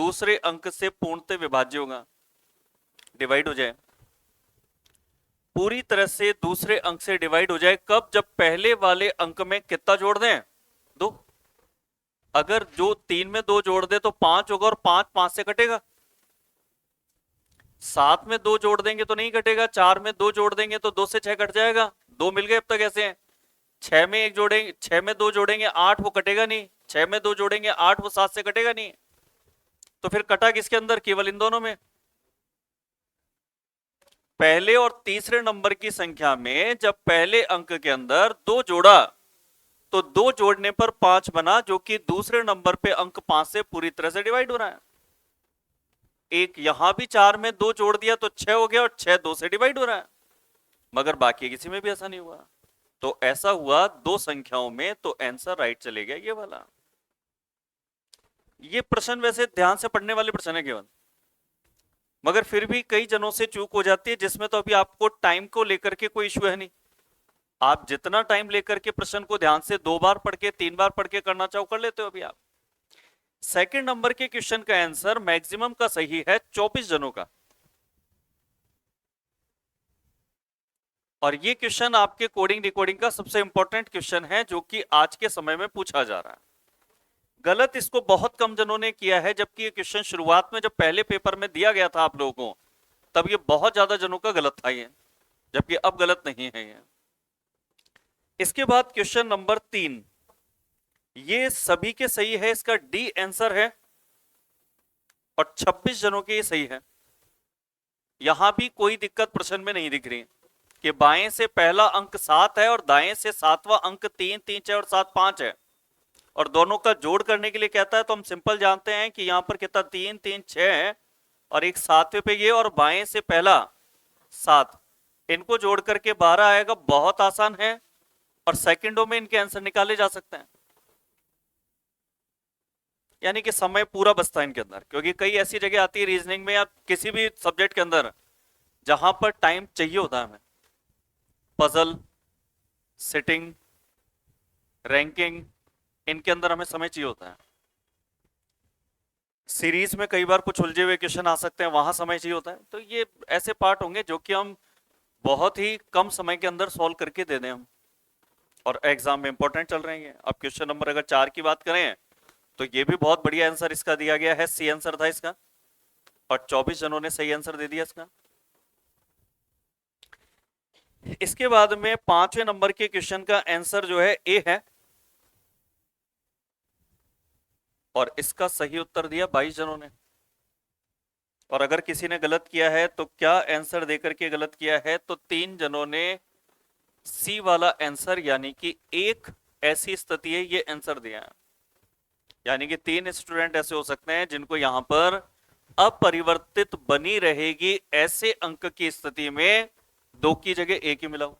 दूसरे अंक से पूर्णतः विभाज्य होगा, डिवाइड हो जाए, पूरी तरह से दूसरे अंक से डिवाइड हो जाए। कब? जब पहले वाले अंक में कितना जोड़ दें? 2। अगर जो 3 में 2 जोड़ दे तो 5 होगा, और 5 5 से कटेगा। 7 में 2 जोड़ देंगे तो नहीं कटेगा, 4 में 2 जोड़ देंगे तो 2 से 6 कट जाएगा। 2 मिल गए अब तक ऐसे हैं। 6 में 1 जोड़ेंगे, 6 में 2 जोड़ेंगे 8, वो कटेगा नहीं। 6 में 2 जोड़ेंगे 8, वो 7 से कटेगा नहीं। तो फिर कटा किसके अंदर? केवल इन दोनों में। पहले और तीसरे नंबर की संख्या में जब पहले अंक के अंदर 2 जोड़ा तो 2 जोड़ने पर 5 बना, जो कि दूसरे नंबर पे अंक 5 से पूरी तरह से डिवाइड हो रहा है। एक यहां भी 4 में 2 जोड़ दिया तो 6 हो गया, और 6 2 से डिवाइड हो रहा है, मगर बाकी किसी में भी ऐसा नहीं हुआ। तो ऐसा हुआ 2 संख्याओं में, तो आंसर राइट चले गया ये वाला। ये प्रश्न वैसे ध्यान से पढ़ने वाले प्रश्न है केवल, मगर फिर भी कई जनों से चूक हो जाती है, जिसमें तो अभी आपको टाइम को लेकर के कोई इश्यू है नहीं। आप जितना टाइम लेकर के प्रश्न को ध्यान से 2 बार पढ़ के 3 बार पढ़ के करना चाहो कर लेते हो अभी आप। सेकंड नंबर के क्वेश्चन का आंसर मैक्सिमम का सही है 24 जनों का। और ये क्वेश्चन आपके कोडिंग डिकोडिंग का सबसे इंपॉर्टेंट क्वेश्चन है, जो कि आज के समय में पूछा जा रहा है। गलत इसको बहुत कम जनों ने किया है, जबकि ये क्वेश्चन शुरुआत में जब पहले पेपर में दिया गया था आप लोगों को, तब ये बहुत ज्यादा जनों का गलत था ये, जबकि अब गलत नहीं है ये। इसके बाद क्वेश्चन नंबर 3, ये सभी के सही है, इसका डी आंसर है, और 26 जनों के ये सही है। यहां भी कोई दिक्कत प्रश्न में नहीं दिख रही कि बाएं से पहला अंक 7 है और दाएं से 7वां अंक 3 3 6 और 7 5 है, और दोनों का जोड़ करने के लिए कहता है। तो हम सिंपल जानते हैं कि यहां पर कितना 3 3 6 है, और एक 7वें पे ये, और बाएं से पहला 7, इनको जोड़ करके 12 आएगा। बहुत आसान है, और सेकंडों में इनके आंसर निकाले जा सकते हैं। यानी कि समय पूरा बचता है इनके अंदर, क्योंकि कई ऐसी जगह आती है रीजनिंग में या किसी भी सब्जेक्ट के अंदर जहां पर टाइम चाहिए होता है हमें। पजल, सिटिंग, रैंकिंग, इनके अंदर हमें समय चाहिए होता है। सीरीज में कई बार कुछ उलझे हुए क्वेश्चन आ सकते हैं, वहां समय चाहिए होता है। तो ये ऐसे पार्ट होंगे जो कि हम बहुत ही कम समय के अंदर सॉल्व करके दे दें हम, और एग्जाम में इंपॉर्टेंट चल रहे हैं। अब क्वेश्चन नंबर अगर 4 की बात करें तो ये भी बहुत बढ़िया आंसर इसका दिया गया है, सी आंसर था इसका, और 24 जनों ने सही आंसर दे दिया इसका। इसके बाद में 5वें नंबर के क्वेश्चन का आंसर जो है ए है, और इसका सही उत्तर दिया 22 जनों ने। और अगर किसी ने गलत किया है तो क्या आंसर देकर के गलत किया है, तो 3 जनों ने सी वाला आंसर, यानी कि एक ऐसी स्थिति है ये आंसर दिया है। यानी कि 3 स्टूडेंट ऐसे हो सकते हैं जिनको यहां पर अपरिवर्तित बनी रहेगी ऐसे अंक की स्थिति में 2 की जगह 1 ही मिला हो।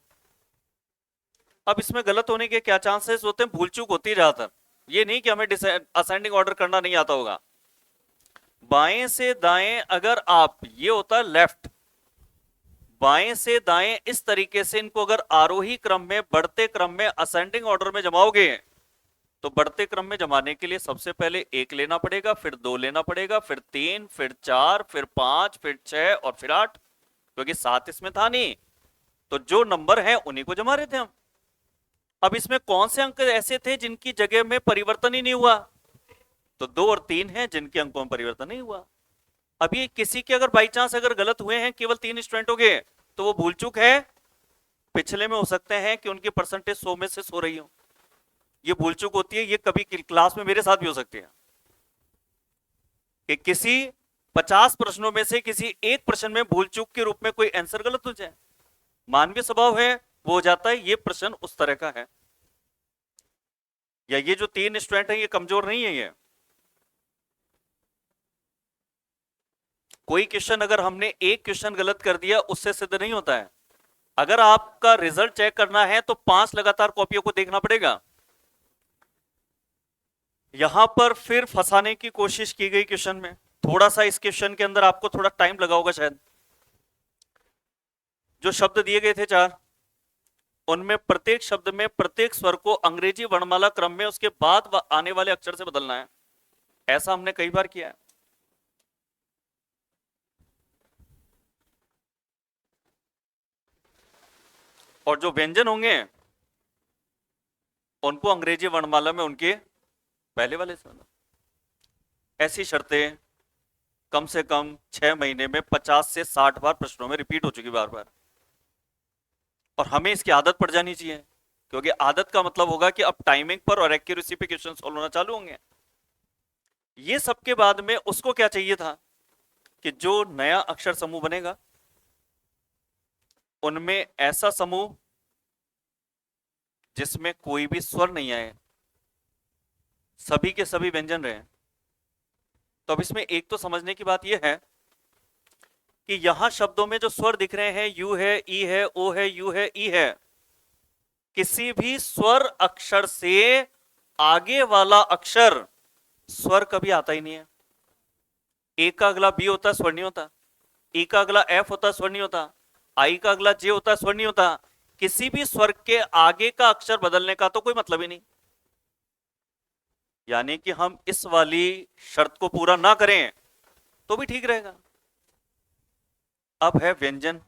अब इसमें गलत होने के क्या चांसेस होते हैं? भूल चूक होती है ज्यादातर। ये नहीं कि हमें असेंडिंग ऑर्डर करना नहीं आता होगा। बाएं से दाएं, अगर आप, ये होता है लेफ्ट, बाएं से दाएं इस तरीके से इनको अगर आरोही क्रम में, बढ़ते क्रम में, असेंडिंग ऑर्डर में जमाओगे, तो बढ़ते क्रम में जमाने के लिए सबसे पहले 1 लेना पड़ेगा, फिर 2 लेना पड़ेगा, फिर 3, फिर 4, फिर 5, फिर 6 और फिर 8, क्योंकि 7 इसमें था नहीं। तो जो नंबर है उन्हीं को जमा रहे थे हम। अब इसमें कौन से अंक ऐसे थे जिनकी जगह में परिवर्तन ही नहीं हुआ? तो 2 और 3 हैं जिनके अंकों में परिवर्तन नहीं हुआ। अभी किसी के अगर बाई चांस अगर गलत हुए हैं केवल 3 स्टूडेंटों के, तो वो भूल चूक है। पिछले में हो सकते हैं कि उनकी परसेंटेज 100 में से 100 रही हो, ये भूल चूक होती है। ये कभी क्लास में मेरे साथ भी हो सकती है कि किसी 50 प्रश्नों में से किसी एक प्रश्न में भूल चूक के रूप में कोई आंसर गलत हो जाए। मानवीय स्वभाव है, वो हो जाता है। ये प्रश्न उस तरह का है, या ये जो 3 स्टूडेंट हैं ये कमजोर नहीं है। ये कोई क्वेश्चन अगर हमने एक क्वेश्चन गलत कर दिया उससे सिद्ध नहीं होता है। अगर आपका रिजल्ट चेक करना है तो 5 लगातार कॉपियों को देखना पड़ेगा। यहां पर फिर फंसाने की कोशिश की गई क्वेश्चन में, थोड़ा सा इस क्वेश्चन के अंदर आपको थोड़ा टाइम लगा होगा शायद। जो शब्द दिए गए थे 4, उनमें प्रत्येक शब्द में प्रत्येक स्वर को अंग्रेजी वर्णमाला क्रम में उसके बाद आने वाले अक्षर से बदलना है। ऐसा हमने कई बार किया है। और जो व्यंजन होंगे उनको अंग्रेजी वर्णमाला में उनके पहले वाले से ऐसी शर्तें कम से कम 6 महीने में 50 से 60 बार प्रश्नों में रिपीट हो चुकी बार बार, और हमें इसकी आदत पड़ जानी चाहिए, क्योंकि आदत का मतलब होगा कि अब टाइमिंग पर और एक्यूरेसी पे क्वेश्चन सॉल्व होना चालू होंगे। ये सबके बाद में उसको क्या चाहिए था कि जो नया अक्षर समूह बनेगा उनमें ऐसा समूह जिसमें कोई भी स्वर नहीं आए, सभी के सभी व्यंजन रहे। तो अब इसमें एक तो समझने की बात यह है कि यहां शब्दों में जो स्वर दिख रहे हैं, यू है, ई है, ओ है, यू है, ई है, किसी भी स्वर अक्षर से आगे वाला अक्षर स्वर कभी आता ही नहीं है। ए का अगला बी होता है, स्वर नहीं होता। ई का अगला एफ होता है, स्वर नहीं होता। आई का अगला जे होता है, स्वर नहीं होता। किसी भी स्वर के आगे का अक्षर बदलने का तो कोई मतलब ही नहीं। यानी कि हम इस वाली शर्त को पूरा ना करें तो भी ठीक रहेगा। अब है व्यंजन।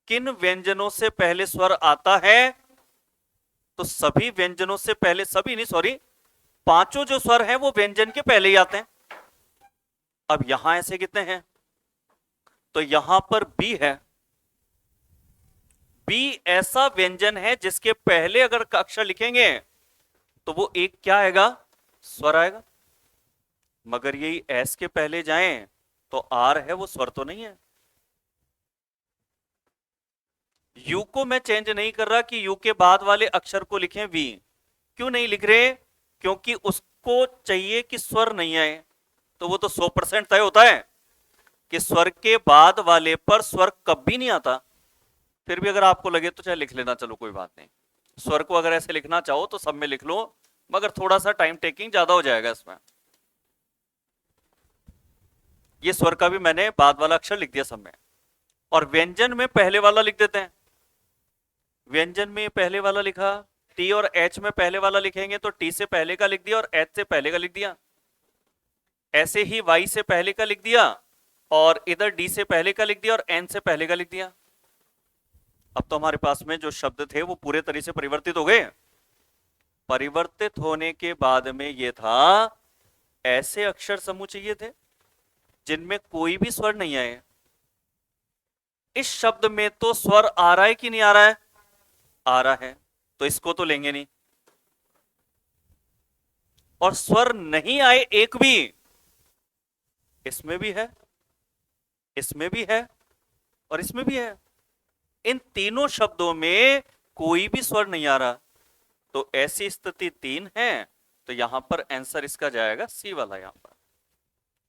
किन व्यंजनों से पहले स्वर आता है? तो सभी व्यंजनों से पहले, सभी नहीं सॉरी, पांचों जो स्वर हैं वो व्यंजन के पहले ही आते हैं। अब यहां ऐसे कितने हैं? तो यहां पर बी है। बी ऐसा व्यंजन है जिसके पहले अगर अक्षर लिखेंगे तो वो एक क्या आएगा? स्वर आएगा। मगर यही एस के पहले जाएं तो आर है, वो स्वर तो नहीं है। यू को मैं चेंज नहीं कर रहा कि यू के बाद वाले अक्षर को लिखें वी। क्यों नहीं लिख रहे? क्योंकि उसको चाहिए कि स्वर नहीं आए। तो वो तो 100% तय होता है कि स्वर के बाद वाले पर स्वर कभी नहीं आता। फिर भी अगर आपको लगे तो चाहे लिख लेना, चलो कोई बात नहीं। स्वर को अगर ऐसे लिखना चाहो तो सब में लिख लो, मगर थोड़ा सा टाइम टेकिंग ज्यादा हो जाएगा इसमें। ये स्वर का भी मैंने बाद वाला अक्षर लिख दिया सब में। और व्यंजन में पहले वाला लिख देते हैं। व्यंजन में पहले वाला लिखा, टी और एच में पहले वाला लिखेंगे तो टी से पहले का लिख दिया और एच से पहले का लिख दिया। ऐसे ही वाई से पहले का लिख दिया और इधर डी से पहले का लिख दिया और एन से पहले का लिख दिया। अब तो हमारे पास में जो शब्द थे वो पूरे तरह से परिवर्तित हो गए। परिवर्तित होने के बाद में ये था, ऐसे अक्षर समूह चाहिए थे जिनमें कोई भी स्वर नहीं आए। इस शब्द में तो स्वर आ रहा है कि नहीं आ रहा है? आ रहा है, तो इसको तो लेंगे नहीं। और स्वर नहीं आए एक भी, इसमें भी है, इसमें भी है और इसमें भी है। इन तीनों शब्दों में कोई भी स्वर नहीं आ रहा, तो ऐसी स्थिति 3 है। तो यहां पर आंसर इसका जाएगा सी वाला। यहां पर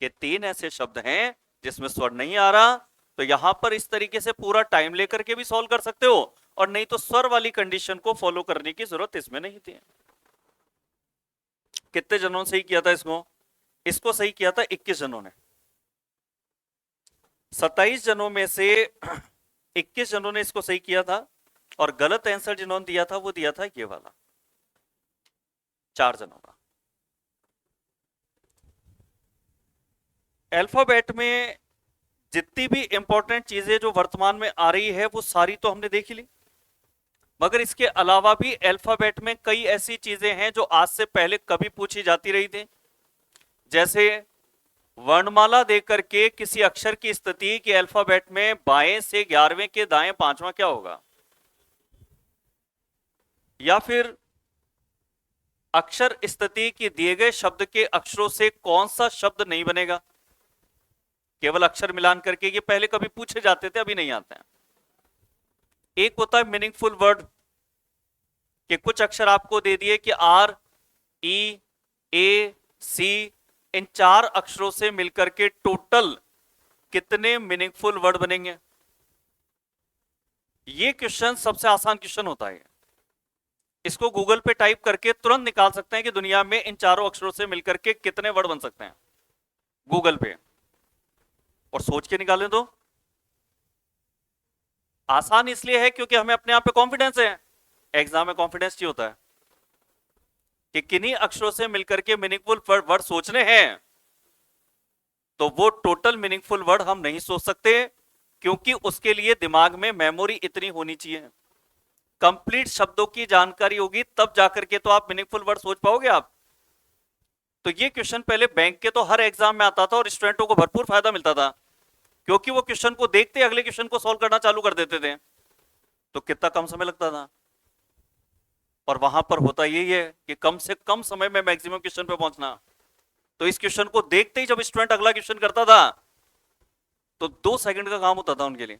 ये 3 ऐसे शब्द हैं जिसमें स्वर नहीं आ रहा, तो यहां पर इस तरीके से पूरा टाइम लेकर के भी सॉल्व कर सकते हो, और नहीं तो स्वर वाली कंडीशन को फॉलो करने की जरूरत इसमें नहीं थी। कितने जनों ने सही किया था इसको? इसको सही किया था 21 जनों ने। 27 जनों में से 21 जनों ने इसको सही किया था, और गलत आंसर जिन्होंने दिया था वो दिया था ये वाला, 4 जनों का। अल्फाबेट में जितनी भी इंपॉर्टेंट चीजें जो वर्तमान में आ रही है वो सारी तो हमने देख ली, मगर इसके अलावा भी अल्फाबेट में कई ऐसी चीजें हैं जो आज से पहले कभी पूछी जाती रही थी। जैसे वर्णमाला देकर के किसी अक्षर की स्थिति कि अल्फाबेट में बाएं से 11वें के दाएं 5वां क्या होगा, या फिर अक्षर स्थिति की दिए गए शब्द के अक्षरों से कौन सा शब्द नहीं बनेगा। केवल अक्षर मिलान करके ये पहले कभी पूछे जाते थे, अभी नहीं आते हैं। एक होता है मीनिंगफुल वर्ड, कि कुछ अक्षर आपको दे दिए कि आर, ई, ए, सी, इन 4 अक्षरों से मिलकर के टोटल कितने मीनिंगफुल वर्ड बनेंगे। ये क्वेश्चन सबसे आसान क्वेश्चन होता है। इसको गूगल पे टाइप करके तुरंत निकाल सकते हैं कि दुनिया में इन 4 अक्षरों से मिलकर के कितने वर्ड बन सकते हैं, गूगल पे, और सोच के निकालें तो आसान इसलिए है क्योंकि हमें अपने आप पे कॉन्फिडेंस है। एग्जाम में कॉन्फिडेंस चाहिए होता है कि किन्हीं अक्षरों से मिलकर के मीनिंगफुल वर्ड सोचने हैं, तो वो टोटल मीनिंगफुल वर्ड हम नहीं सोच सकते, क्योंकि उसके लिए दिमाग में मेमोरी इतनी होनी चाहिए। कंप्लीट शब्दों की जानकारी होगी तब जाकर के तो आप मीनिंगफुल वर्ड सोच पाओगे आप। तो ये क्वेश्चन पहले बैंक के तो हर एग्जाम में आता था और स्टूडेंटों को भरपूर फायदा मिलता था, क्योंकि वो क्वेश्चन को देखते अगले क्वेश्चन को सॉल्व करना चालू कर देते थे। तो कितना कम समय लगता था। और वहां पर होता यही है कि कम से कम समय में मैक्सिमम क्वेश्चन पे पहुंचना। तो इस क्वेश्चन को देखते ही जब स्टूडेंट अगला क्वेश्चन करता था तो 2 सेकंड का काम होता था उनके लिए।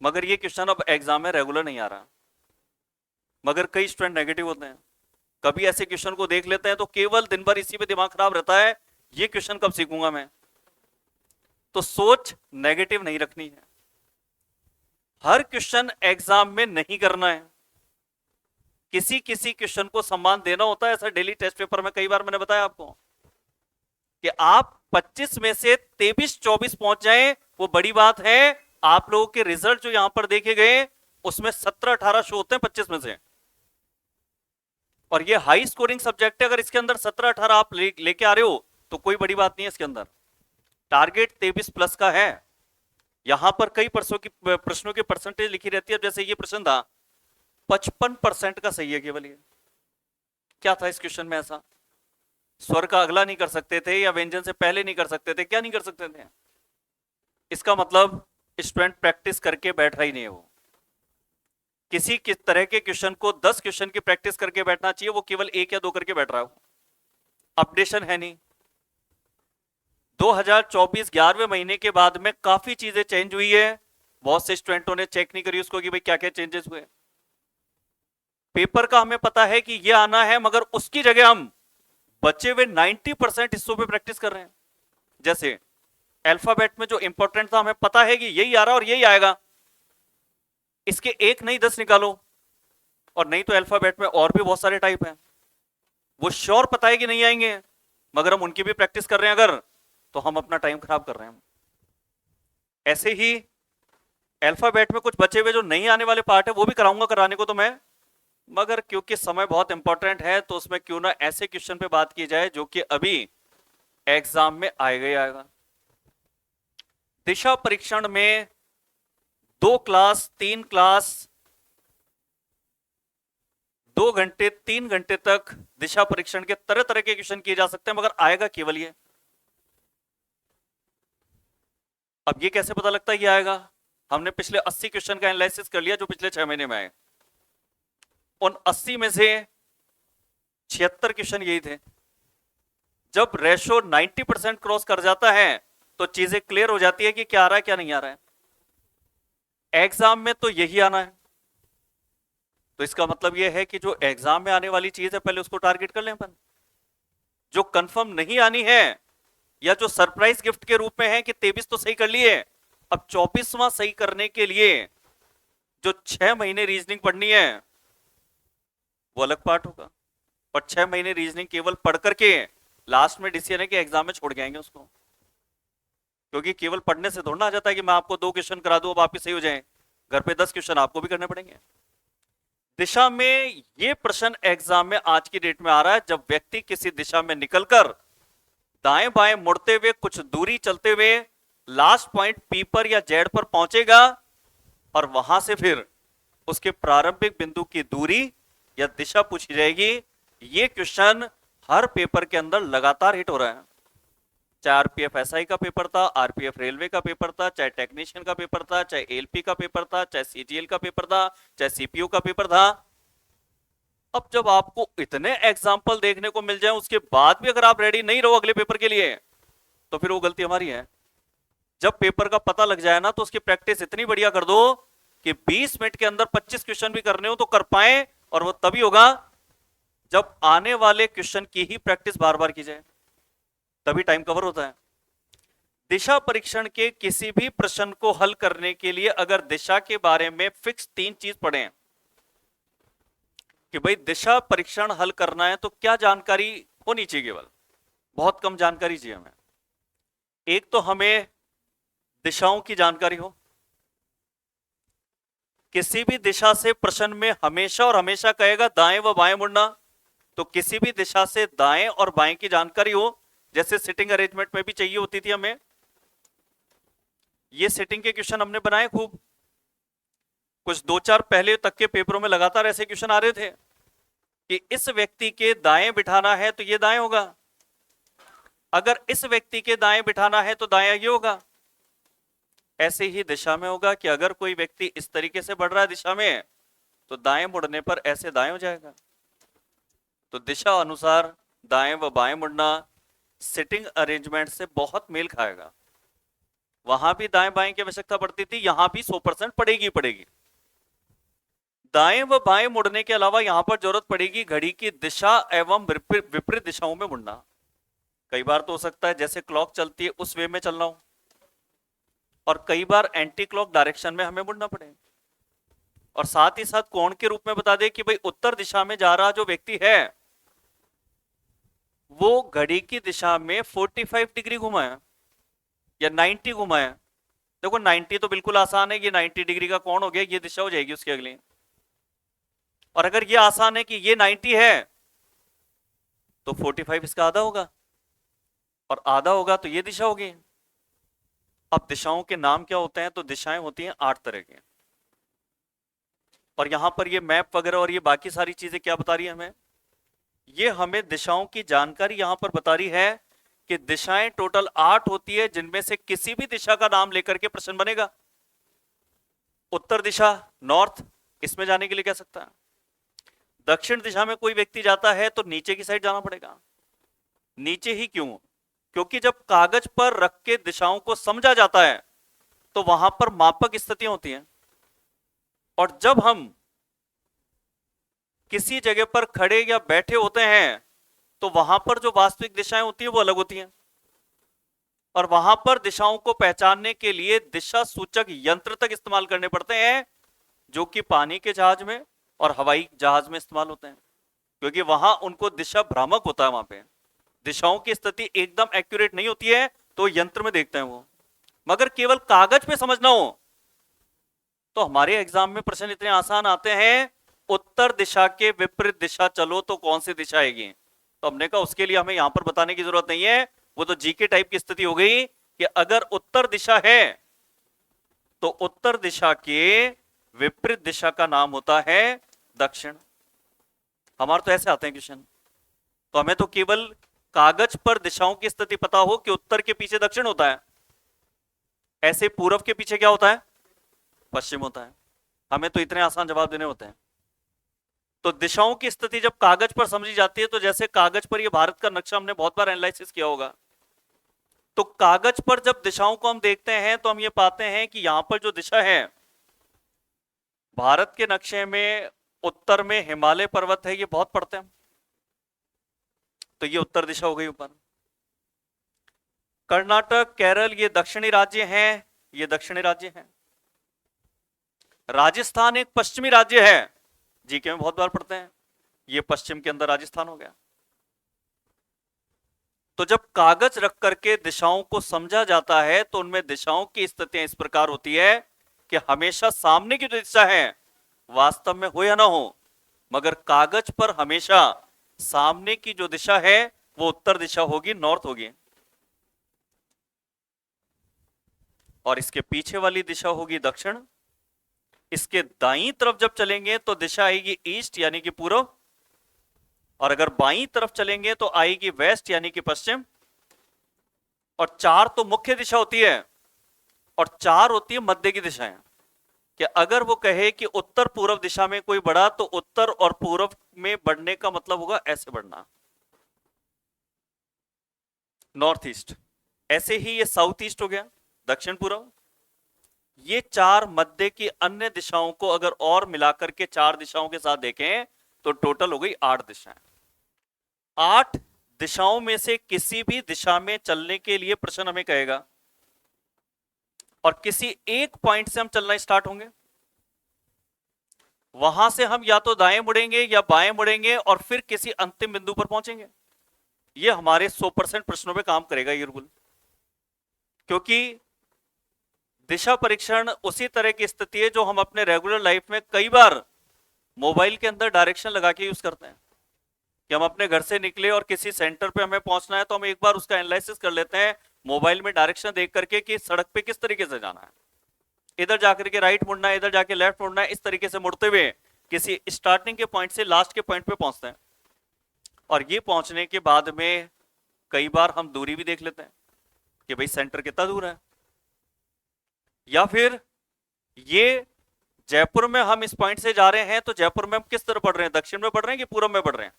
मगर ये क्वेश्चन अब एग्जाम में रेगुलर नहीं आ रहा। मगर कई स्टूडेंट नेगेटिव होते हैं, कभी ऐसे क्वेश्चन को देख लेते हैं तो केवल दिन भर इसी पे दिमाग खराब रहता है, ये क्वेश्चन कब सीखूंगा मैं। तो सोच नेगेटिव नहीं रखनी है। हर क्वेश्चन एग्जाम में नहीं करना है, किसी किसी क्वेश्चन को सम्मान देना होता है। ऐसा डेली टेस्ट पेपर में कई बार मैंने बताया आपको कि आप 25 में से 23-24 पहुंच जाएं, वो बड़ी बात है। आप लोगों के रिजल्ट जो यहां पर देखे गए उसमें 17-18 शो होते हैं 25 में से, और ये हाई स्कोरिंग सब्जेक्ट है। अगर इसके अंदर 17-18 आप लेके आ रहे हो तो कोई बड़ी बात नहीं है। इसके अंदर टारगेट 23+ का है। यहां पर कई प्रश्नों की परसेंटेज लिखी रहती है। जैसे ये प्रश्न था 55% का सही है केवल। ये क्या था इस क्वेश्चन में ऐसा? स्वर का अगला नहीं कर सकते थे या व्यंजन से पहले नहीं कर सकते थे, क्या नहीं कर सकते थे? इसका मतलब स्टूडेंट प्रैक्टिस करके बैठा ही नहीं है। वो किसी किस तरह के क्वेश्चन को 10 क्वेश्चन की प्रैक्टिस करके बैठना चाहिए, वो केवल 1 या 2 करके बैठ रहा हो। अपडेशन है नहीं। 2024 11वें महीने के बाद में काफी चीजें चेंज हुई है। बहुत से स्टूडेंटों ने चेक नहीं करी उसको कि भाई क्या क्या चेंजेस हुए। पेपर का हमें पता है कि ये आना है, मगर उसकी जगह हम बचे हुए 90% हिस्सों पे प्रैक्टिस कर रहे हैं। जैसे अल्फाबेट में जो इंपॉर्टेंट था हमें पता है कि यही आ रहा और यही आएगा, इसके 1 नहीं 10 निकालो। और नहीं तो अल्फाबेट में और भी बहुत सारे टाइप हैं, वो श्योर पता है कि नहीं आएंगे, मगर हम उनकी भी प्रैक्टिस कर रहे हैं अगर, तो हम अपना टाइम खराब कर रहे हैं। ऐसे ही अल्फाबेट में कुछ बचे हुए जो नहीं आने वाले पार्ट है वो भी कराऊंगा कराने को तो मैं, मगर क्योंकि समय बहुत इंपॉर्टेंट है तो उसमें क्यों ना ऐसे क्वेश्चन पे बात की जाए जो कि अभी एग्जाम में आएगा ही आएगा। दिशा परीक्षण में 2 क्लास 3 क्लास 2 घंटे 3 घंटे तक दिशा परीक्षण के तरह तरह के क्वेश्चन किए जा सकते हैं, मगर आएगा केवल ये। अब ये कैसे पता लगता है ये आएगा? हमने पिछले 80 क्वेश्चन का एनालिसिस कर लिया जो पिछले 6 महीने में आए। उन 80 में से 76 क्वेश्चन यही थे। जब रेशो 90% क्रॉस कर जाता है तो चीजें क्लियर हो जाती है कि क्या आ रहा है क्या नहीं आ रहा है। एग्जाम में तो यही आना है, तो इसका मतलब यह है कि जो एग्जाम में आने वाली चीज है पहले उसको टारगेट कर लें अपन। जो कंफर्म नहीं आनी है या जो सरप्राइज गिफ्ट के रूप में है कि 23 तो सही कर लिए, अब 24वां सही करने के लिए जो 6 महीने रीजनिंग पढ़नी है वो अलग पार्ट होगा। और 6 महीने रीजनिंग केवल पढ़ करके लास्ट में डिसीजन है कि एग्जाम में छोड़ के आएंगे उसको, क्योंकि केवल पढ़ने से थोड़ा आ जाता है कि मैं आपको 2 क्वेश्चन करा दूं अब आप ही सही हो जाए। घर पे 10 क्वेश्चन आपको भी करने पड़ेंगे। दिशा में ये प्रश्न एग्जाम में आज की डेट में आ रहा है, जब व्यक्ति किसी दिशा में निकलकर दाएं बाएं मुड़ते हुए कुछ दूरी चलते हुए लास्ट पॉइंट पी पर या जेड पर पहुंचेगा और वहां से फिर उसके प्रारंभिक बिंदु की दूरी या दिशा पूछी जाएगी। ये क्वेश्चन हर पेपर के अंदर लगातार हिट हो रहा है। चाहे आरपीएफ एसआई का पेपर था, आरपीएफ रेलवे का पेपर था, चाहे टेक्नीशियन का पेपर था, चाहे एलपी का पेपर था, चाहे सीजीएल का पेपर था, चाहे सीपीयू का पेपर था। अब जब आपको इतने एग्जाम्पल देखने को मिल जाए उसके बाद भी अगर आप रेडी नहीं रहो अगले पेपर के लिए, तो फिर वो गलती हमारी है। जब पेपर का पता लग जाए ना तो उसकी प्रैक्टिस इतनी बढ़िया कर दो कि 20 मिनट के अंदर 25 क्वेश्चन भी करने हो तो कर पाए, और वो तभी होगा जब आने वाले क्वेश्चन की ही प्रैक्टिस बार बार की जाए, तभी टाइम कवर होता है। दिशा परीक्षण के किसी भी प्रश्न को हल करने के लिए अगर दिशा के बारे में फिक्स 3 चीज पढ़ें कि भाई दिशा परीक्षण हल करना है तो क्या जानकारी होनी चाहिए, केवल बहुत कम जानकारी चाहिए हमें। एक तो हमें दिशाओं की जानकारी हो। किसी भी दिशा से प्रश्न में हमेशा और हमेशा कहेगा दाएं व बाएं मुड़ना, तो किसी भी दिशा से दाएं और बाएं की जानकारी हो। जैसे सिटिंग अरेंजमेंट में भी चाहिए होती थी हमें, ये सिटिंग के क्वेश्चन हमने बनाए खूब। कुछ 2-4 पहले तक के पेपरों में लगातार ऐसे क्वेश्चन आ रहे थे कि इस व्यक्ति के दाएं बिठाना है तो ये दाएं होगा, अगर इस व्यक्ति के दाएं बिठाना है तो दाएं ये होगा। ऐसे ही दिशा में होगा कि अगर कोई व्यक्ति इस तरीके से बढ़ रहा है दिशा में तो दाएं मुड़ने पर ऐसे दाएं हो जाएगा। तो दिशा अनुसार दाएं व बाएं मुड़ना सिटिंग अरेंजमेंट से बहुत मेल खाएगा। वहां भी दाएं बाएं की आवश्यकता पड़ती थी, यहां भी 100% पड़ेगी पड़ेगी। दाएं व बाएं मुड़ने के अलावा यहां पर जरूरत पड़ेगी घड़ी की दिशा एवं विपरीत दिशाओं में मुड़ना। कई बार तो हो सकता है जैसे क्लॉक चलती है उस वे में चलना हो, और कई बार एंटी क्लॉक डायरेक्शन में हमें मुड़ना पड़े। और साथ ही साथ कोण के रूप में बता दे कि भाई उत्तर दिशा में जा रहा जो व्यक्ति है वो घड़ी की दिशा में 45 डिग्री घुमाए या 90 घुमाए। देखो 90 तो बिल्कुल आसान है, ये 90 डिग्री का कोण हो गया, ये दिशा हो जाएगी उसकी अगली। और अगर ये आसान है कि ये 90 है तो 45 इसका आधा होगा, और आधा होगा तो ये दिशा होगी। अब दिशाओं के नाम क्या होते हैं? तो दिशाएं होती हैं 8 तरह की। और यहां पर ये मैप वगैरह और ये बाकी सारी चीजें क्या बता रही है हमें? ये हमें दिशाओं की जानकारी यहां पर बता रही है कि दिशाएं टोटल 8 होती है, जिनमें से किसी भी दिशा का नाम लेकर के प्रश्न बनेगा। उत्तर दिशा नॉर्थ, इसमें जाने के लिए कह सकता है। दक्षिण दिशा में कोई व्यक्ति जाता है तो नीचे की साइड जाना पड़ेगा। नीचे ही क्यों? क्योंकि जब कागज पर रख के दिशाओं को समझा जाता है तो वहां पर मापक स्थितियां होती हैं, और जब हम किसी जगह पर खड़े या बैठे होते हैं तो वहां पर जो वास्तविक दिशाएं होती हैं वो अलग होती हैं। और वहां पर दिशाओं को पहचानने के लिए दिशा सूचक यंत्र तक इस्तेमाल करने पड़ते हैं, जो कि पानी के जहाज में और हवाई जहाज में इस्तेमाल होते हैं, क्योंकि वहां उनको दिशा भ्रामक होता है। वहां पे दिशाओं की स्थिति एकदम एक्यूरेट नहीं होती है, तो यंत्र में देखते हैं वो। मगर केवल कागज पे समझना हो तो हमारे एग्जाम में प्रश्न इतने आसान आते हैं, उत्तर दिशा के विपरीत दिशा चलो तो कौन सी दिशा आएगी। तो हमने कहा उसके लिए हमें यहां पर बताने की जरूरत नहीं है, वो तो जीके टाइप की स्थिति हो गई कि अगर उत्तर दिशा है तो उत्तर दिशा के विपरीत दिशा का नाम होता है दक्षिण। हमारे तो ऐसे आते हैं क्वेश्चन, तो हमें तो केवल कागज पर दिशाओं की स्थिति पता हो कि उत्तर के पीछे दक्षिण होता है, ऐसे पूर्व के पीछे क्या होता है? पश्चिम होता है। हमें तो इतने आसान जवाब देने होते हैं। तो दिशाओं की स्थिति जब कागज पर समझी जाती है, तो जैसे कागज पर ये भारत का नक्शा हमने बहुत बार एनालिसिस किया होगा, तो कागज पर जब दिशाओं को हम देखते हैं तो हम ये पाते हैं कि यहां पर जो दिशा है भारत के नक्शे में उत्तर में हिमालय पर्वत है, ये बहुत पड़ते हैं, तो ये उत्तर दिशा हो गई ऊपर। कर्नाटक, केरल ये दक्षिणी राज्य हैं, ये दक्षिणी राज्य हैं। राजस्थान एक पश्चिमी राज्य है, जीके में बहुत बार पढ़ते हैं, ये पश्चिम के अंदर राजस्थान हो गया। तो जब कागज रख करके दिशाओं को समझा जाता है तो उनमें दिशाओं की स्थितियां इस प्रकार होती है कि हमेशा सामने की जो दिशा है वास्तव में हो या ना हो, मगर कागज पर हमेशा सामने की जो दिशा है वो उत्तर दिशा होगी, नॉर्थ होगी, और इसके पीछे वाली दिशा होगी दक्षिण। इसके दाईं तरफ जब चलेंगे तो दिशा आएगी ईस्ट यानी कि पूर्व, और अगर बाईं तरफ चलेंगे तो आएगी वेस्ट यानी कि पश्चिम। और 4 तो मुख्य दिशा होती है और 4 होती है मध्य की दिशाएं, कि अगर वो कहे कि उत्तर पूर्व दिशा में कोई बढ़ा तो उत्तर और पूर्व में बढ़ने का मतलब होगा ऐसे बढ़ना, नॉर्थ ईस्ट। ऐसे ही ये साउथ ईस्ट हो गया, दक्षिण पूर्व। ये 4 मध्य की अन्य दिशाओं को अगर और मिलाकर के 4 दिशाओं के साथ देखें तो टोटल हो गई 8 दिशाएं। 8 दिशाओं में से किसी भी दिशा में चलने के लिए प्रश्न हमें कहेगा, और किसी एक पॉइंट से हम चलना स्टार्ट होंगे, वहां से हम या तो दाएं मुड़ेंगे या बाएं मुड़ेंगे और फिर किसी अंतिम बिंदु पर पहुंचेंगे। ये हमारे 100% प्रश्नों पे काम करेगा ये रूल, क्योंकि दिशा परीक्षण उसी तरह की स्थिति है जो हम अपने रेगुलर लाइफ में कई बार मोबाइल के अंदर डायरेक्शन लगा के यूज करते हैं, कि हम अपने घर से निकले और किसी सेंटर पे हमें पहुंचना है तो हम एक बार उसका एनालिसिस कर लेते हैं मोबाइल में डायरेक्शन देख करके कि सड़क पे किस तरीके से जाना है। इधर जाकर के राइट मुड़ना है, इधर जाके लेफ्ट मुड़ना है, इस तरीके से मुड़ते हुए किसी स्टार्टिंग के पॉइंट से लास्ट के पॉइंट पे पहुंचते हैं। और ये पहुंचने के बाद में कई बार हम दूरी भी देख लेते हैं कि भाई सेंटर कितना दूर है। या फिर ये जयपुर में हम इस पॉइंट से जा रहे हैं, तो जयपुर में हम किस तरफ बढ़ रहे हैं, दक्षिण में बढ़ रहे हैं कि पूर्व में बढ़ रहे हैं,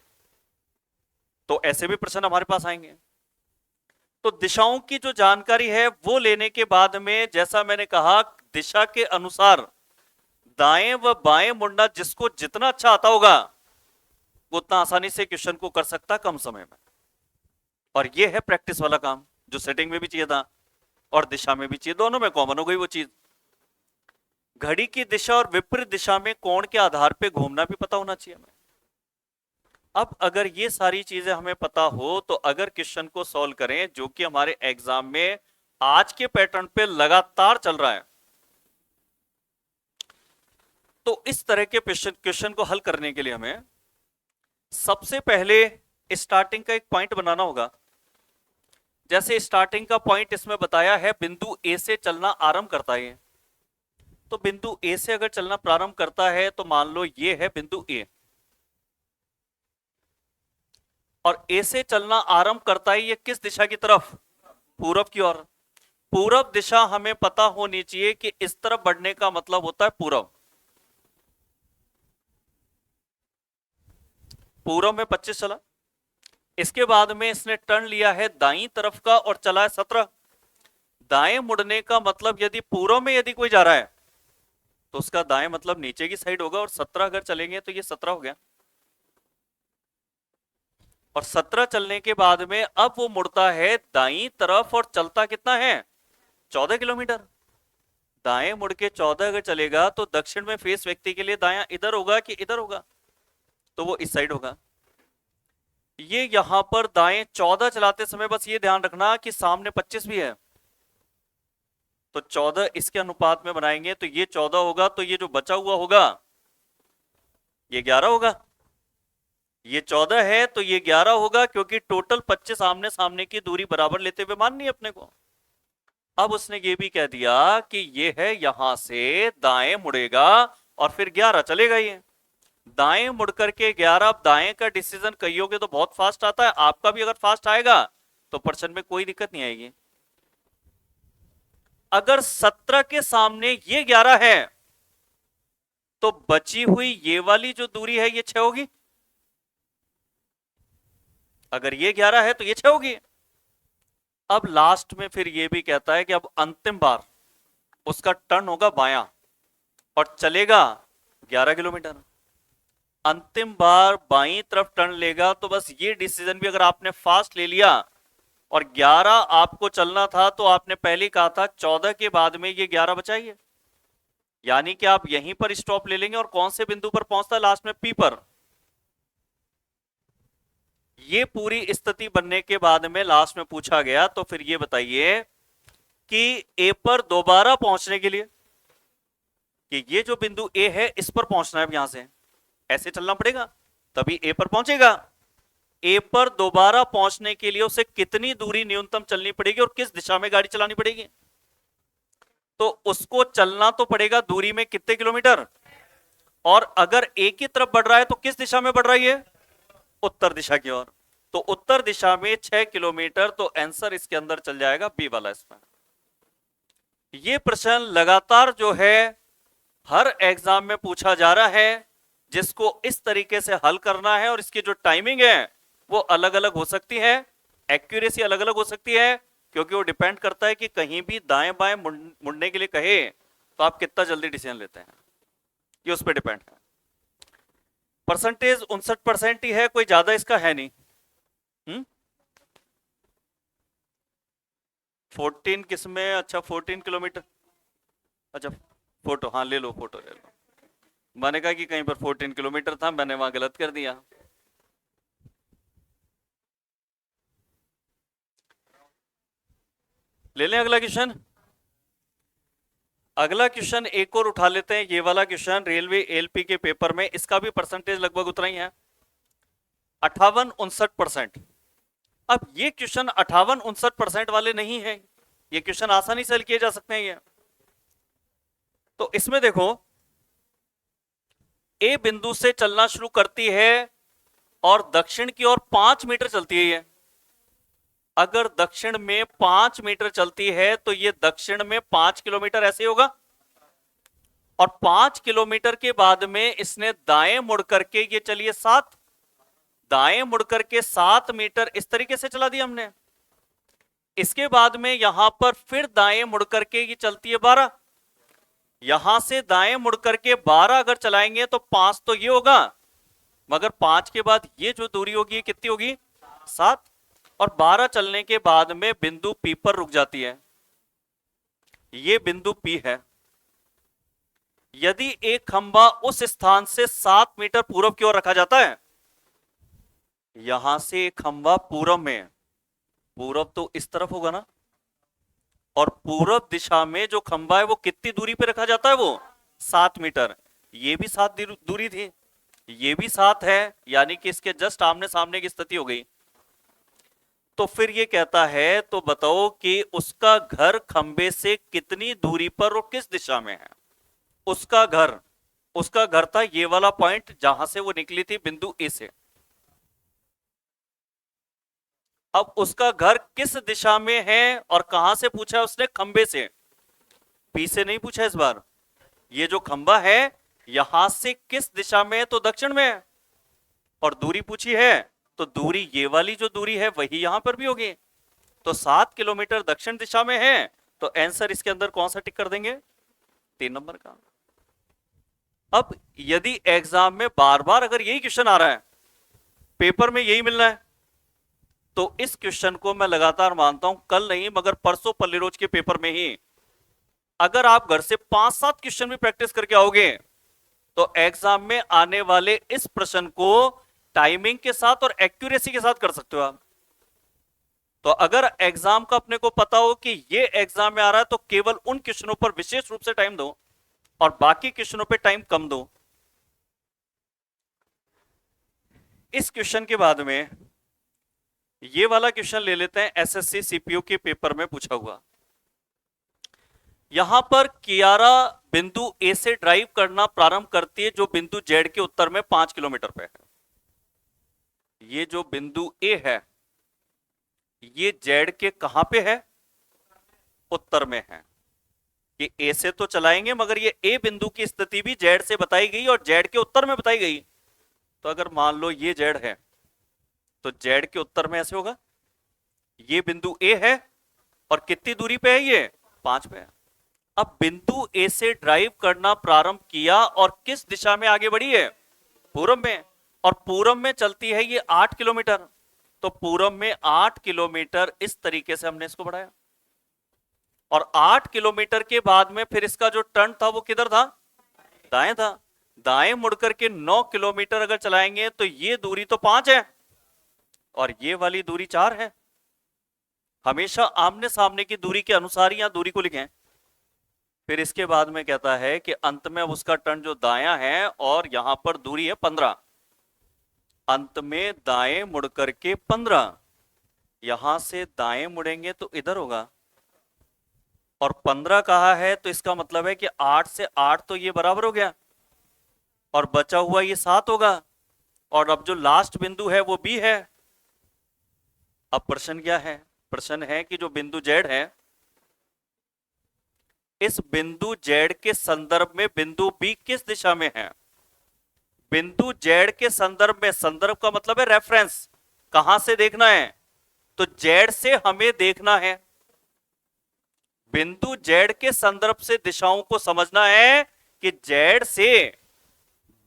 तो ऐसे भी प्रश्न हमारे पास आएंगे। तो दिशाओं की जो जानकारी है वो लेने के बाद में, जैसा मैंने कहा, दिशा के अनुसार दाएं व बाएं मुड़ना जिसको जितना अच्छा आता होगा वो उतना आसानी से क्वेश्चन को कर सकता कम समय में। और ये है प्रैक्टिस वाला काम, जो सेटिंग में भी चाहिए था और दिशा में भी चाहिए, दोनों में कॉमन हो गई वो चीज। घड़ी की दिशा और विपरीत दिशा में कोण के आधार पे घूमना भी पता होना चाहिए हमें। अब अगर ये सारी चीजें हमें पता हो तो अगर क्वेश्चन को सॉल्व करें, जो कि हमारे एग्जाम में आज के पैटर्न पे लगातार चल रहा है, तो इस तरह के क्वेश्चन को हल करने के लिए हमें सबसे पहले स्टार्टिंग का एक पॉइंट बनाना होगा। जैसे स्टार्टिंग का पॉइंट इसमें बताया है, बिंदु ए से चलना आरंभ करता है। तो बिंदु ए से अगर चलना प्रारंभ करता है तो मान लो ये है बिंदु ए, और ए से चलना आरंभ करता है ये किस दिशा की तरफ, पूरब की ओर। पूरब दिशा हमें पता होनी चाहिए कि इस तरफ बढ़ने का मतलब होता है पूरब। पूरब में 25 चला, इसके बाद में इसने टर्न लिया है दाईं तरफ का और चला है 17। दाएं मुड़ने का मतलब यदि पूर्व में यदि कोई जा रहा है तो उसका दाएं मतलब नीचे की साइड होगा, और 17 अगर चलेंगे तो ये 17 हो गया। और 17 चलने के बाद में अब वो मुड़ता है दाईं तरफ और चलता कितना है, 14 किलोमीटर। दाएं मुड़ के 14 अगर चलेगा तो दक्षिण में फेस व्यक्ति के लिए दायां इधर होगा कि इधर होगा, तो वो इस साइड होगा। ये यहां पर दाएं 14 चलाते समय बस ये ध्यान रखना कि सामने 25 भी है, तो 14 इसके अनुपात में बनाएंगे तो ये 14 होगा, तो ये जो बचा हुआ होगा ये 11 होगा। ये 14 है तो ये 11 होगा, क्योंकि टोटल 25 आमने सामने की दूरी बराबर लेते हुए माननी है अपने को। अब उसने ये भी कह दिया कि ये है यहां से दाएं मुड़ेगा और फिर 11 चलेगा। ये दाएं मुड़ करके 11, दाएं का डिसीजन कईयों के तो बहुत फास्ट आता है, आपका भी अगर फास्ट आएगा तो प्रश्न में कोई दिक्कत नहीं आएगी। अगर 17 के सामने ये 11 है तो बची हुई ये वाली जो दूरी है ये 6 होगी। अगर ये 11 है तो ये 6 होगी। अब लास्ट में फिर ये भी कहता है कि अब अंतिम बार उसका टर्न होगा बायां और चलेगा 11 किलोमीटर। अंतिम बार बाईं तरफ टर्न लेगा, तो बस ये डिसीजन भी अगर आपने फास्ट ले लिया और 11 आपको चलना था तो आपने पहले कहा था 14 के बाद में ये 11 बचाइए, यानी कि आप यहीं पर स्टॉप ले लेंगे और कौन से बिंदु पर पहुंचता है लास्ट में, पी पर। ये पूरी स्थिति बनने के बाद में लास्ट में पूछा गया, तो फिर ये बताइए कि ए पर दोबारा पहुंचने के लिए, कि ये जो बिंदु ए है इस पर पहुंचना है, यहां से ऐसे चलना पड़ेगा तभी ए पर पहुंचेगा। ए पर दोबारा पहुंचने के लिए उसे कितनी दूरी न्यूनतम चलनी पड़ेगी और किस दिशा में गाड़ी चलानी पड़ेगी, तो उसको चलना तो पड़ेगा दूरी में कितने किलोमीटर, और अगर ए की तरफ बढ़ रहा है तो किस दिशा में बढ़ रहा है, उत्तर दिशा की ओर। तो उत्तर दिशा में 6 किलोमीटर, तो आंसर इसके अंदर चल जाएगा बी वाला। इसमें ये प्रश्न लगातार जो है हर एग्जाम में पूछा जा रहा है, जिसको इस तरीके से हल करना है, और इसकी जो टाइमिंग है वो अलग अलग हो सकती है, एक्यूरेसी अलग अलग हो सकती है, क्योंकि वो डिपेंड करता है कि कहीं भी दाएं बाएं मुड़ने के लिए कहे तो आप कितना जल्दी डिसीजन लेते हैं, ये उस पर डिपेंड है। परसेंटेज 59% ही है, कोई ज्यादा इसका है नहीं। 14 किसमें, अच्छा 14 किलोमीटर, अच्छा फोटो, हाँ ले लो, फोटो ले लो। मैंने कहा कि कहीं पर 14 किलोमीटर था, मैंने वहां गलत कर दिया। ले लें अगला क्वेश्चन। अगला क्वेश्चन एक और उठा लेते हैं, ये वाला क्वेश्चन रेलवे एलपी के पेपर में, इसका भी परसेंटेज लगभग उतना ही है, 58-59%। अब ये क्वेश्चन 58-59% वाले नहीं है, ये क्वेश्चन आसानी से हल किए जा सकते हैं। ये तो इसमें देखो, ए बिंदु से चलना शुरू करती है और दक्षिण की ओर 5 मीटर चलती है ये। अगर दक्षिण में 5 मीटर चलती है तो ये दक्षिण में 5 किलोमीटर ऐसे होगा, और 5 किलोमीटर के बाद में इसने दाएं मुड़ करके ये चलिए 7, दाएं मुड़ करके 7 मीटर इस तरीके से चला दिया हमने। इसके बाद में यहां पर फिर दाएं मुड़ करके ये चलती है 12, यहां से दाएं मुड़ करके 12 अगर चलाएंगे तो 5 तो ये होगा, मगर 5 के बाद ये जो दूरी होगी ये कितनी होगी, 7, और 12 चलने के बाद में बिंदु P पर रुक जाती है। ये बिंदु P है। यदि एक खंबा उस स्थान से 7 मीटर पूर्व की ओर रखा जाता है, यहां से एक खंबा पूर्व में, पूर्व तो इस तरफ होगा ना, और पूर्व दिशा में जो खंबा है वो कितनी दूरी पे रखा जाता है, वो 7 मीटर। ये भी 7 दूरी थी, ये भी 7 है, यानी कि इसके जस्ट आमने सामने की स्थिति हो गई। तो फिर ये कहता है तो बताओ कि उसका घर खंबे से कितनी दूरी पर और किस दिशा में है। उसका घर था ये वाला पॉइंट जहां से वो निकली थी बिंदु ए से। अब उसका घर किस दिशा में है और कहां से पूछा उसने, खंबे से, पी से नहीं पूछा इस बार। ये जो खंबा है यहां से किस दिशा में है, तो दक्षिण में है, और दूरी पूछी है तो दूरी ये वाली जो दूरी है वही यहां पर भी होगी। तो 7 किलोमीटर दक्षिण दिशा में है, तो आंसर इसके अंदर कौन सा टिक कर देंगे, 3 नंबर का। अब यदि एग्जाम में बार बार अगर यही क्वेश्चन आ रहा है, पेपर में यही मिलना है, तो इस क्वेश्चन को मैं लगातार मानता हूं कल नहीं मगर परसों पल्ली रोज के पेपर में ही अगर आप घर से 5-7 क्वेश्चन भी प्रैक्टिस करके आओगे तो एग्जाम में आने वाले इस प्रश्न को टाइमिंग के साथ और एक्यूरेसी के साथ कर सकते हो आप। तो अगर एग्जाम का अपने को पता हो कि ये एग्जाम में आ रहा है तो केवल उन क्वेश्चनों पर विशेष रूप से टाइम दो और बाकी क्वेश्चनों पे टाइम कम दो। इस क्वेश्चन के बाद में ये वाला क्वेश्चन ले लेते हैं, एसएससी सीपीयू के पेपर में पूछा हुआ। यहां पर कियारा बिंदु ए से ड्राइव करना प्रारंभ करती है जो बिंदु जेड के उत्तर में 5 किलोमीटर पे है। ये जो बिंदु ए है ये जेड के कहां पे है, उत्तर में है। ये ए से तो चलाएंगे मगर ये ए बिंदु की स्थिति भी जेड से बताई गई और जेड के उत्तर में बताई गई। तो अगर मान लो ये जेड है तो जेड के उत्तर में ऐसे होगा, ये बिंदु ए है और कितनी दूरी पे है, ये 5 पे है। अब बिंदु ए से ड्राइव करना प्रारंभ किया और किस दिशा में आगे बढ़ी है, पूर्व में, और पूर्व में चलती है ये 8 किलोमीटर। तो पूर्व में 8 किलोमीटर इस तरीके से हमने इसको बढ़ाया, और 8 किलोमीटर के बाद में फिर इसका जो टर्न था वो किधर था, दाएं था। दाएं मुड़कर के 9 किलोमीटर अगर चलाएंगे तो ये दूरी तो 5 है और ये वाली दूरी 4 है। हमेशा आमने सामने की दूरी के अनुसार ही यहां दूरी को लिखें। फिर इसके बाद में कहता है कि अंत में अब उसका टर्न जो दायां है और यहां पर दूरी है 15, अंत में दाएं मुड़ करके 15, यहां से दाएं मुड़ेंगे तो इधर होगा, और 15 कहा है तो इसका मतलब है कि 8 से 8 तो ये बराबर हो गया और बचा हुआ ये 7 होगा, और अब जो लास्ट बिंदु है वो बी है। अब प्रश्न क्या है, प्रश्न है कि जो बिंदु जेड है इस बिंदु जेड के संदर्भ में बिंदु बी किस दिशा में है। बिंदु जेड के संदर्भ में, संदर्भ का मतलब है रेफरेंस, कहां से देखना है, तो जेड से हमें देखना है। बिंदु जेड के संदर्भ से दिशाओं को समझना है कि जेड से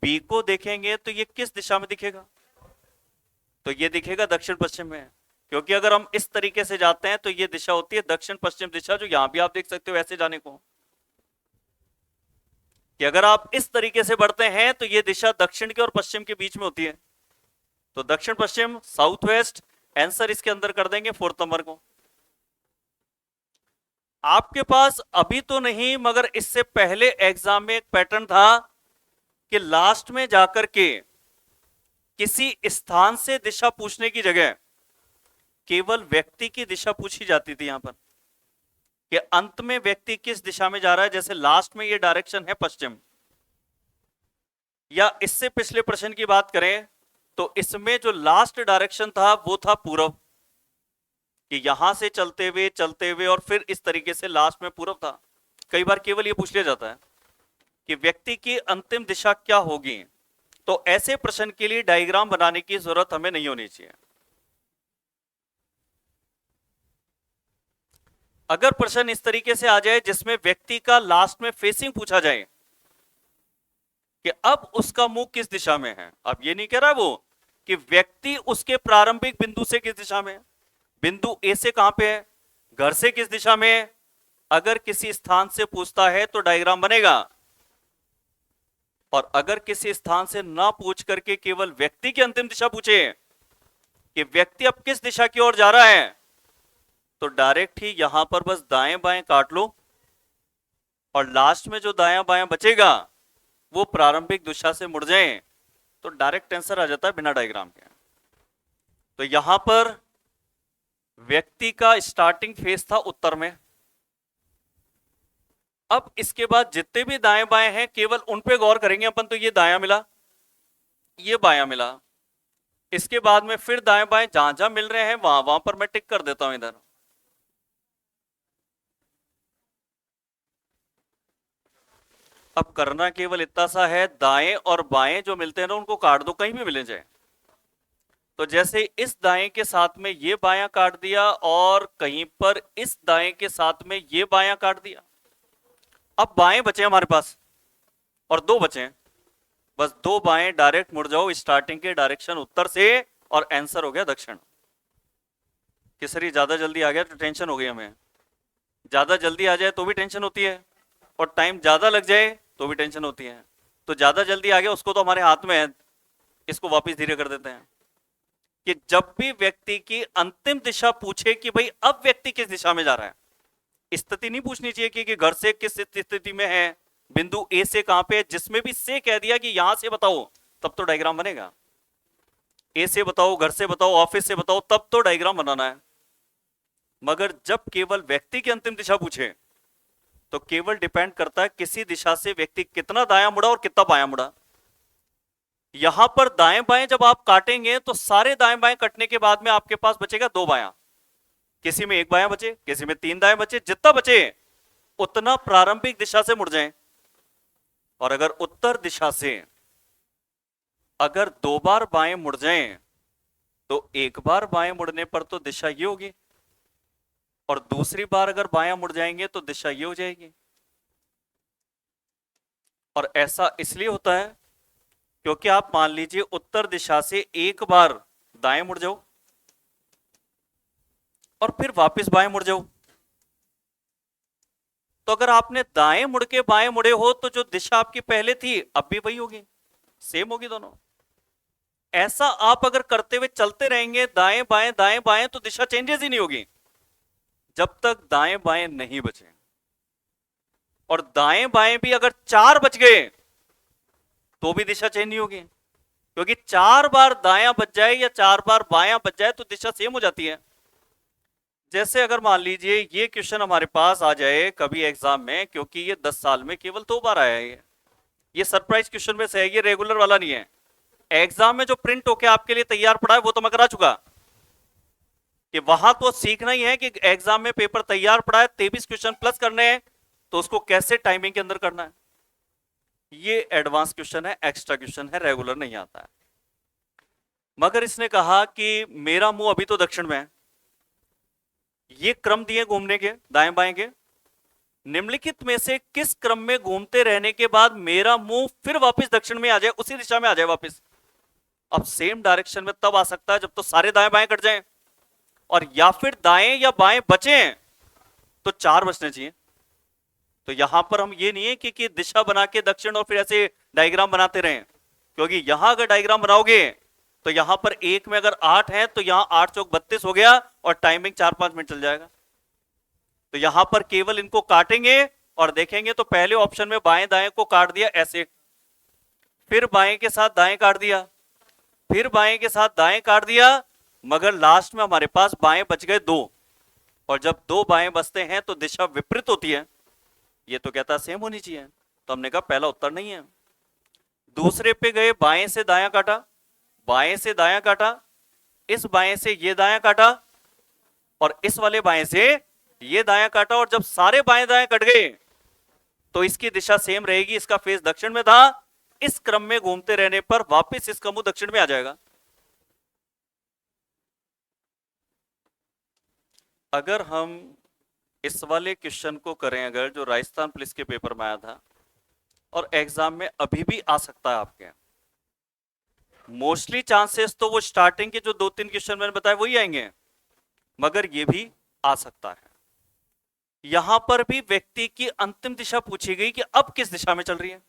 बी को देखेंगे तो ये किस दिशा में दिखेगा, तो ये दिखेगा दक्षिण पश्चिम में, क्योंकि अगर हम इस तरीके से जाते हैं तो ये दिशा होती है दक्षिण पश्चिम दिशा, जो यहां भी आप देख सकते हो ऐसे जाने को, कि अगर आप इस तरीके से बढ़ते हैं तो ये दिशा दक्षिण के और पश्चिम के बीच में होती है। तो दक्षिण पश्चिम, साउथ वेस्ट, आंसर इसके अंदर कर देंगे 4 नंबर को। आपके पास अभी तो नहीं मगर इससे पहले एग्जाम में एक पैटर्न था कि लास्ट में जाकर के किसी स्थान से दिशा पूछने की जगह केवल व्यक्ति की दिशा पूछी जाती थी। यहां पर कि अंत में व्यक्ति किस दिशा में जा रहा है। जैसे लास्ट में ये डायरेक्शन है पश्चिम, या इससे पिछले प्रश्न की बात करें तो इसमें जो लास्ट डायरेक्शन था वो था पूर्व, कि यहां से चलते हुए और फिर इस तरीके से लास्ट में पूर्व था। कई बार केवल ये पूछ लिया जाता है कि व्यक्ति की अंतिम दिशा क्या होगी, तो ऐसे प्रश्न के लिए डायग्राम बनाने की जरूरत हमें नहीं होनी चाहिए। अगर प्रश्न इस तरीके से आ जाए जिसमें व्यक्ति का लास्ट में फेसिंग पूछा जाए कि अब उसका मुंह किस दिशा में है, अब ये नहीं कह रहा वो कि व्यक्ति उसके प्रारंभिक बिंदु से किस दिशा में है, बिंदु ए से कहां पे है, घर से किस दिशा में है। अगर किसी स्थान से पूछता है तो डायग्राम बनेगा, और अगर किसी स्थान से ना पूछ करके केवल व्यक्ति की अंतिम दिशा पूछे कि व्यक्ति अब किस दिशा की ओर जा रहा है, तो डायरेक्ट ही यहां पर बस दाएं बाएं काट लो, और लास्ट में जो दायां बायां बचेगा वो प्रारंभिक दिशा से मुड़ जाए, तो डायरेक्ट आंसर आ जाता है बिना डायग्राम के। तो यहां पर व्यक्ति का स्टार्टिंग फेस था उत्तर में। अब इसके बाद जितने भी दाएं बाएं हैं केवल उन पे गौर करेंगे अपन। तो ये दायां मिला, ये बायां मिला, इसके बाद में फिर दाएं बाएं जहां जहां मिल रहे हैं वहां वहां पर मैं टिक कर देता हूं इधर। अब करना केवल इतना सा है, दाएं और बाएं जो मिलते हैं ना उनको काट दो, कहीं भी मिले जाए। तो जैसे इस दाएं के साथ में ये बायां काट दिया, और कहीं पर इस दाएं के साथ में ये बायां काट दिया। अब बाएं बचे हमारे पास और दो बचे हैं, बस दो बाएं डायरेक्ट मुड़ जाओ स्टार्टिंग के डायरेक्शन उत्तर से, और आंसर हो गया दक्षिण। केसरी ज्यादा जल्दी आ गया तो टेंशन हो गई हमें, ज्यादा जल्दी आ जाए तो भी टेंशन होती है, और टाइम ज्यादा लग जाए तो भी टेंशन होती है। तो ज्यादा जल्दी आ गया उसको तो हमारे हाथ में है, इसको वापस धीरे कर देते हैं। कि जब भी व्यक्ति की अंतिम दिशा पूछे कि भाई अब व्यक्ति किस दिशा में जा रहा है, स्थिति नहीं पूछनी चाहिए कि घर से किस स्थिति में है, बिंदु ए से कहां पे है। जिसमें भी से कह दिया कि यहां से बताओ तब तो डायग्राम बनेगा, ए से बताओ, घर से बताओ, ऑफिस से बताओ, तब तो डायग्राम बनाना है। मगर जब केवल व्यक्ति की अंतिम दिशा पूछे तो केवल डिपेंड करता है किसी दिशा से व्यक्ति कितना दायां मुड़ा और कितना बायां मुड़ा। यहां पर दाएं बाएं जब आप काटेंगे तो सारे दाएं बाएं कटने के बाद में आपके पास बचेगा दो बायां, किसी में एक बायां बचे, किसी में तीन दाएं बचे, जितना बचे उतना प्रारंभिक दिशा से मुड़ जाएं। और अगर उत्तर दिशा से अगर दो बार बाएं मुड़ जाएं तो एक बार बाएं मुड़ने पर तो दिशा ये होगी, और दूसरी बार अगर बायां मुड़ जाएंगे तो दिशा ये हो जाएगी। और ऐसा इसलिए होता है क्योंकि आप मान लीजिए उत्तर दिशा से एक बार दाएं मुड़ जाओ और फिर वापस बाएं मुड़ जाओ, तो अगर आपने दाएं मुड़ के बाएं मुड़े हो तो जो दिशा आपकी पहले थी अब भी वही होगी, सेम होगी दोनों। ऐसा आप अगर करते हुए चलते रहेंगे दाएं बाएं तो दिशा चेंजेस ही नहीं होगी जब तक दाएं बाएं नहीं बचे। और दाएं बाएं भी अगर चार बच गए तो भी दिशा चेंज नहीं होगी, क्योंकि चार बार दायां बच जाए या चार बार बायां बच जाए तो दिशा सेम हो जाती है। जैसे अगर मान लीजिए ये क्वेश्चन हमारे पास आ जाए कभी एग्जाम में, क्योंकि ये 10 साल में केवल 2 बार आया है, ये सरप्राइज क्वेश्चन में से है, ये रेगुलर वाला नहीं है। एग्जाम में जो प्रिंट होके आपके लिए तैयार पड़ा है वो तो मैं करा चुका, कि वहां तो सीखना ही है कि एग्जाम में पेपर तैयार पड़ा है, 23 क्वेश्चन प्लस करने हैं, तो उसको कैसे टाइमिंग के अंदर करना है। ये एडवांस क्वेश्चन है, एक्स्ट्रा क्वेश्चन है, रेगुलर नहीं आता है। मगर इसने कहा कि मेरा मुंह अभी तो दक्षिण में है, ये क्रम दिए घूमने के दाएं बाएं के, निम्नलिखित में से किस क्रम में घूमते रहने के बाद मेरा मुंह फिर वापस दक्षिण में आ जाए, उसी दिशा में आ जाए वापस। अब सेम डायरेक्शन में तब आ सकता है जब तो सारे दाएं बाएं कट जाएं, और या फिर दाएं या बाएं बचे तो चार बचने चाहिए। तो यहां पर हम ये नहीं है कि दिशा बना के दक्षिण और फिर ऐसे डायग्राम बनाते रहें, क्योंकि यहां अगर डायग्राम बनाओगे तो यहां पर एक में अगर 8 है तो यहां 8 चौक 32 हो गया, और टाइमिंग 4-5 मिनट चल जाएगा। तो यहां पर केवल इनको काटेंगे और देखेंगे तो पहले ऑप्शन में बाएं दाएं को काट दिया ऐसे, फिर बाएं के साथ दाएं काट दिया, फिर बाएं के साथ दाएं काट दिया, मगर लास्ट में हमारे पास बाएं बच गए 2, और जब दो बाएं बसते हैं तो दिशा विपरीत होती है। ये तो कहता है सेम होनी चाहिए, तो हमने कहा पहला उत्तर नहीं है। दूसरे पे गए, बाएं से दायां काटा, बाएं से दायां काटा, इस बाएं से ये दायां काटा और इस वाले बाएं से ये दायां काटा, और जब सारे बाएं दाएं कट गए तो इसकी दिशा सेम रहेगी। इसका फेस दक्षिण में था, इस क्रम में घूमते रहने पर वापस इसका मुंह दक्षिण में आ जाएगा। अगर हम इस वाले क्वेश्चन को करें, अगर जो राजस्थान पुलिस के पेपर में आया था और एग्जाम में अभी भी आ सकता है आपके, मोस्टली चांसेस तो वो स्टार्टिंग के जो 2-3 क्वेश्चन मैंने बताया वही आएंगे, मगर ये भी आ सकता है। यहां पर भी व्यक्ति की अंतिम दिशा पूछी गई कि अब किस दिशा में चल रही है,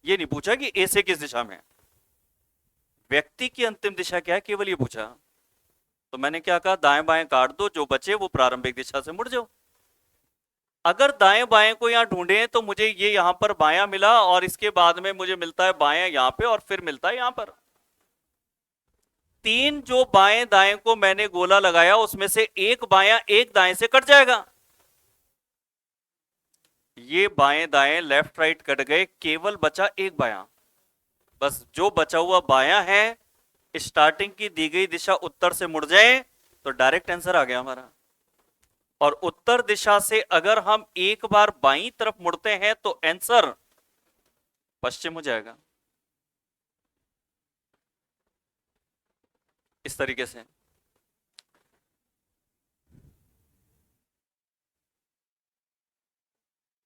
ये नहीं पूछा कि ए से किस दिशा में। व्यक्ति की अंतिम दिशा क्या है, केवल ये पूछा। तो मैंने क्या कहा, दाएं बाएं काट दो, जो बचे वो प्रारंभिक दिशा से मुड़ जाओ। अगर दाएं बाएं को यहां ढूंढे तो मुझे ये यहां पर बायां मिला और इसके बाद में मुझे मिलता है बायां यहां पे और फिर मिलता है यहां पर। तीन जो बाएं दाएं को मैंने गोला लगाया उसमें से एक बायां एक दाएं से कट जाएगा। ये बाएं दाएं लेफ्ट राइट कट गए, केवल बचा एक बायां। बस जो बचा हुआ बायां है, स्टार्टिंग की दी गई दिशा उत्तर से मुड़ जाए तो डायरेक्ट आंसर आ गया हमारा। और उत्तर दिशा से अगर हम एक बार बाईं तरफ मुड़ते हैं तो आंसर पश्चिम हो जाएगा। इस तरीके से